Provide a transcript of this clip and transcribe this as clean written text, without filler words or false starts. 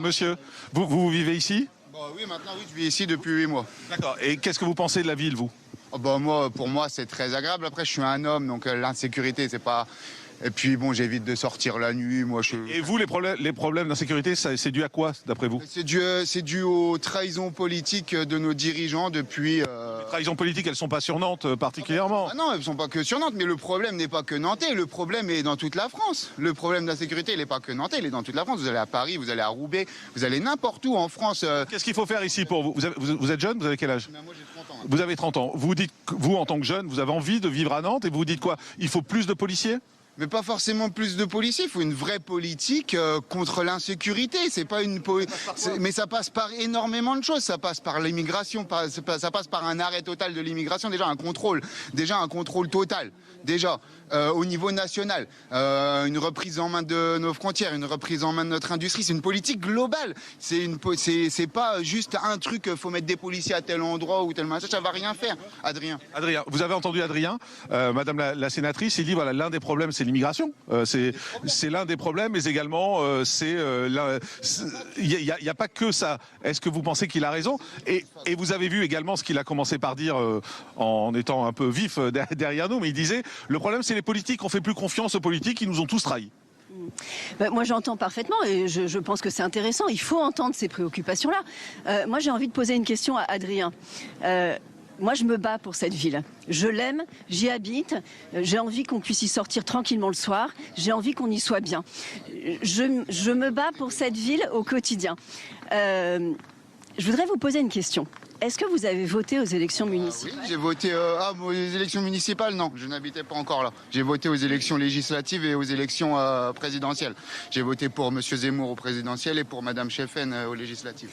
Monsieur, vous vivez ici? Oui, maintenant, oui, je vis ici depuis 8 mois. D'accord. Et qu'est-ce que vous pensez de la ville, vous? Pour moi, c'est très agréable. Après, je suis un homme, donc l'insécurité, c'est pas... Et puis, bon, j'évite de sortir la nuit. Et vous, les problèmes d'insécurité, c'est dû à quoi, d'après vous? C'est dû aux trahisons politiques de nos dirigeants depuis... Les trahisons politiques, elles sont pas sur Nantes particulièrement. Ah non, elles ne sont pas que sur Nantes, mais le problème n'est pas que nantais, le problème est dans toute la France. Le problème d'insécurité, il n'est pas que nantais, il est dans toute la France. Vous allez à Paris, vous allez à Roubaix, vous allez n'importe où en France. Qu'est-ce qu'il faut faire ici pour vous? Vous êtes jeune, vous avez quel âge? Moi, j'ai 30 ans. Vous avez 30 ans. Vous dites, vous, en tant que jeune, vous avez envie de vivre à Nantes et vous vous dites quoi? Il faut plus de policiers? Mais pas forcément plus de policiers, il faut une vraie politique contre l'insécurité. C'est pas une mais ça passe par énormément de choses. Ça passe par l'immigration, ça passe par un arrêt total de l'immigration, déjà un contrôle total, au niveau national, une reprise en main de nos frontières, une reprise en main de notre industrie. C'est une politique globale. C'est pas juste un truc. Faut mettre des policiers à tel endroit ou tel machin. Ça va rien faire, Adrien. Adrien, vous avez entendu Adrien, Madame la sénatrice, il dit voilà, l'un des problèmes c'est l'immigration, c'est l'un des problèmes, mais également il n'y a pas que ça. Est-ce que vous pensez qu'il a raison? Et vous avez vu également ce qu'il a commencé par dire en étant un peu vif derrière nous, mais il disait le problème c'est les politiques, on fait plus confiance aux politiques, ils nous ont tous trahis. Moi j'entends parfaitement et je pense que c'est intéressant, il faut entendre ces préoccupations-là. Moi j'ai envie de poser une question à Adrien. Moi, je me bats pour cette ville. Je l'aime, j'y habite. J'ai envie qu'on puisse y sortir tranquillement le soir. J'ai envie qu'on y soit bien. Je me bats pour cette ville au quotidien. Je voudrais vous poser une question. Est-ce que vous avez voté aux élections municipales? Oui, j'ai voté aux élections municipales, non, je n'habitais pas encore là. J'ai voté aux élections législatives et aux élections présidentielles. J'ai voté pour M. Zemmour au présidentiel et pour Mme Cheffen aux législatives.